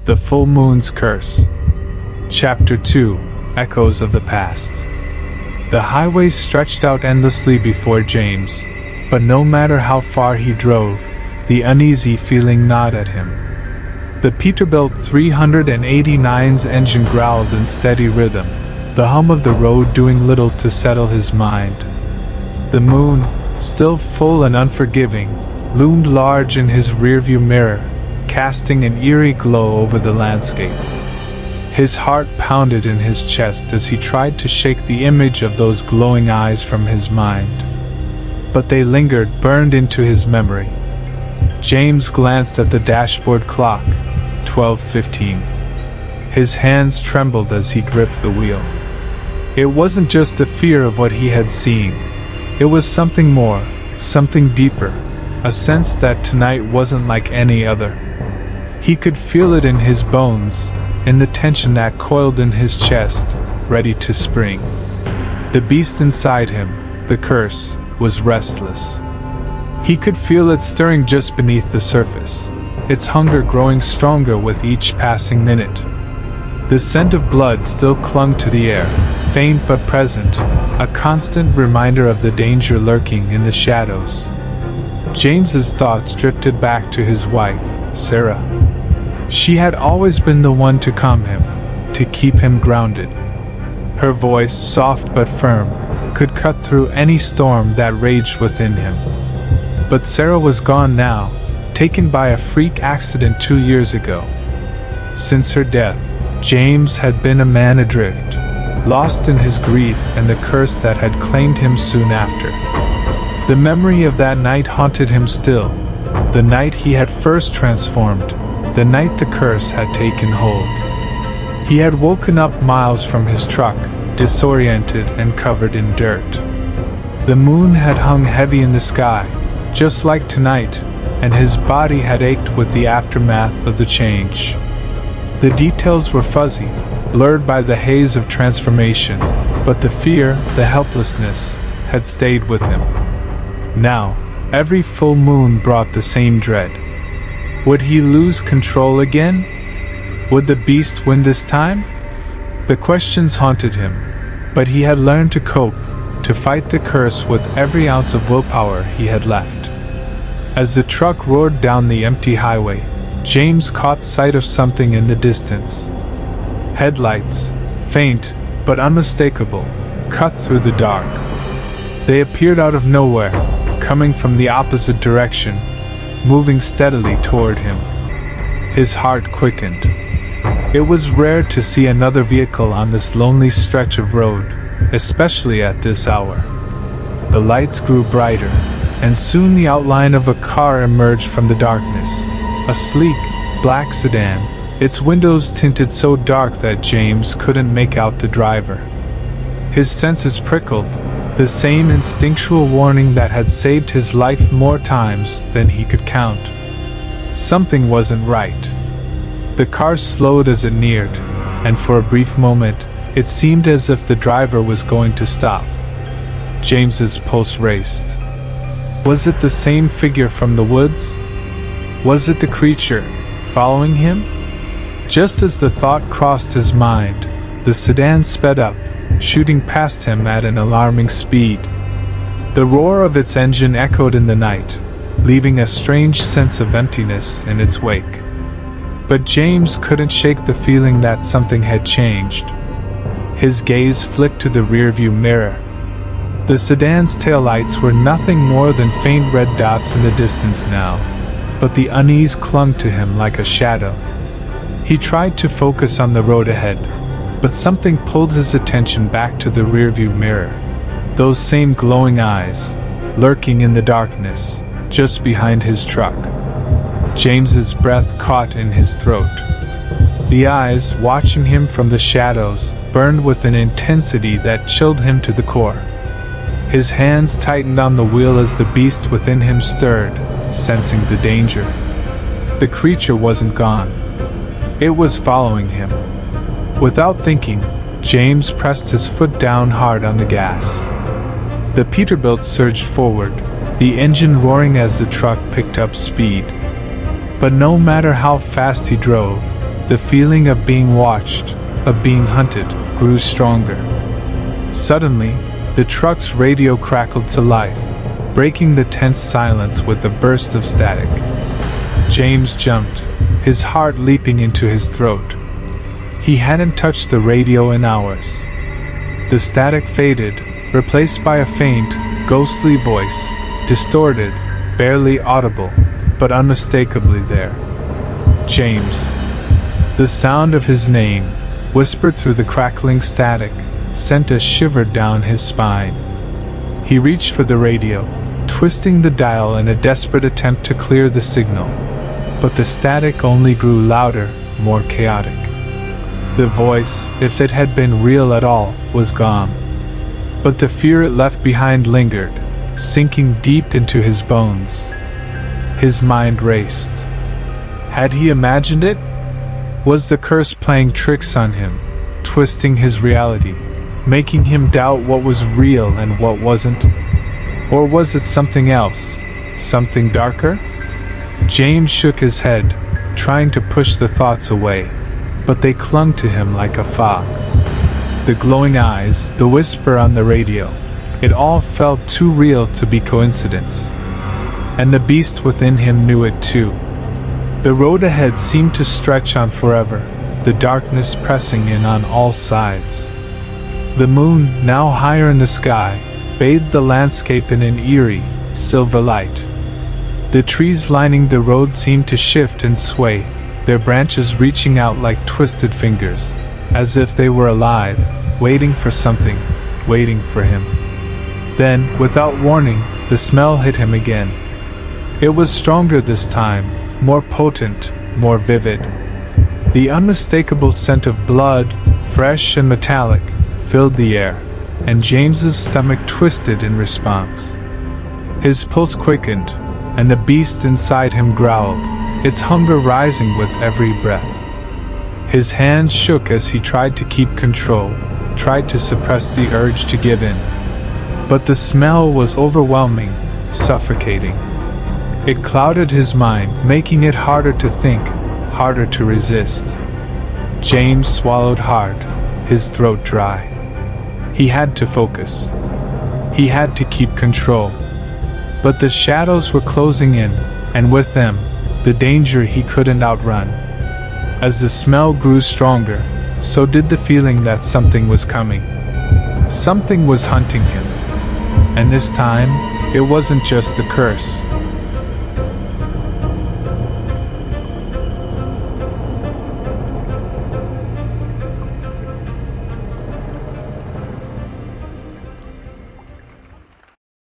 The Full Moon's Curse. Chapter 2: Echoes of the Past. The highway stretched out endlessly before James, but no matter how far he drove, the uneasy feeling gnawed at him. The Peterbilt 389's engine growled in steady rhythm, the hum of the road doing little to settle his mind. The moon, still full and unforgiving, loomed large in his rearview mirror, casting an eerie glow over the landscape. His heart pounded in his chest as he tried to shake the image of those glowing eyes from his mind. But they lingered, burned into his memory. James glanced at the dashboard clock, 12:15. His hands trembled as he gripped the wheel. It wasn't just the fear of what he had seen. It was something more, something deeper, a sense that tonight wasn't like any other. He could feel it in his bones, in the tension that coiled in his chest, ready to spring. The beast inside him, the curse, was restless. He could feel it stirring just beneath the surface, its hunger growing stronger with each passing minute. The scent of blood still clung to the air, faint but present, a constant reminder of the danger lurking in the shadows. James's thoughts drifted back to his wife, Sarah. She had always been the one to calm him, to keep him grounded. Her voice, soft but firm, could cut through any storm that raged within him. But Sarah was gone now, taken by a freak accident 2 years ago. Since her death, James had been a man adrift, lost in his grief and the curse that had claimed him soon after. The memory of that night haunted him still, the night he had first transformed, the night the curse had taken hold. He had woken up miles from his truck, disoriented and covered in dirt. The moon had hung heavy in the sky, just like tonight, and his body had ached with the aftermath of the change. The details were fuzzy, blurred by the haze of transformation, but the fear, the helplessness, had stayed with him. Now, every full moon brought the same dread. Would he lose control again? Would the beast win this time? The questions haunted him, but he had learned to cope, to fight the curse with every ounce of willpower he had left. As the truck roared down the empty highway, James caught sight of something in the distance. Headlights, faint but unmistakable, cut through the dark. They appeared out of nowhere, coming from the opposite direction, moving steadily toward him. His heart quickened. It was rare to see another vehicle on this lonely stretch of road, especially at this hour. The lights grew brighter, and soon the outline of a car emerged from the darkness. A sleek, black sedan, its windows tinted so dark that James couldn't make out the driver. His senses prickled, the same instinctual warning that had saved his life more times than he could count. Something wasn't right. The car slowed as it neared, and for a brief moment, it seemed as if the driver was going to stop. James's pulse raced. Was it the same figure from the woods? Was it the creature following him? Just as the thought crossed his mind, the sedan sped up, shooting past him at an alarming speed. The roar of its engine echoed in the night, leaving a strange sense of emptiness in its wake. But James couldn't shake the feeling that something had changed. His gaze flicked to the rearview mirror. The sedan's taillights were nothing more than faint red dots in the distance now, but the unease clung to him like a shadow. He tried to focus on the road ahead, but something pulled his attention back to the rearview mirror. Those same glowing eyes, lurking in the darkness, just behind his truck. James's breath caught in his throat. The eyes, watching him from the shadows, burned with an intensity that chilled him to the core. His hands tightened on the wheel as the beast within him stirred, sensing the danger. The creature wasn't gone. It was following him. Without thinking, James pressed his foot down hard on the gas. The Peterbilt surged forward, the engine roaring as the truck picked up speed. But no matter how fast he drove, The feeling of being watched, of being hunted, grew stronger. Suddenly, the truck's radio crackled to life, breaking the tense silence with a burst of static. James jumped, his heart leaping into his throat. He hadn't touched the radio in hours. The static faded, replaced by a faint, ghostly voice, distorted, barely audible, but unmistakably there. James. The sound of his name, whispered through the crackling static, sent a shiver down his spine. He reached for the radio, twisting the dial in a desperate attempt to clear the signal. But the static only grew louder, more chaotic. The voice, if it had been real at all, was gone. But the fear it left behind lingered, sinking deep into his bones. His mind raced. Had he imagined it? Was the curse playing tricks on him, twisting his reality, making him doubt what was real and what wasn't? Or was it something else, something darker? James shook his head, trying to push the thoughts away, but they clung to him like a fog. The glowing eyes, the whisper on the radio, it all felt too real to be coincidence. And the beast within him knew it too. The road ahead seemed to stretch on forever, the darkness pressing in on all sides. The moon, now higher in the sky, bathed the landscape in an eerie, silver light. The trees lining the road seemed to shift and sway, their branches reaching out like twisted fingers, as if they were alive, waiting for something, waiting for him. Then, without warning, the smell hit him again. It was stronger this time, more potent, more vivid. The unmistakable scent of blood, fresh and metallic, filled the air, and James's stomach twisted in response. His pulse quickened, and the beast inside him growled, its hunger rising with every breath. His hands shook as he tried to keep control, tried to suppress the urge to give in. But the smell was overwhelming, suffocating. It clouded his mind, making it harder to think, harder to resist. James swallowed hard, his throat dry. He had to focus. He had to keep control. But the shadows were closing in, and with them, the danger he couldn't outrun. As the smell grew stronger, so did the feeling that something was coming. Something was hunting him. And this time, it wasn't just the curse.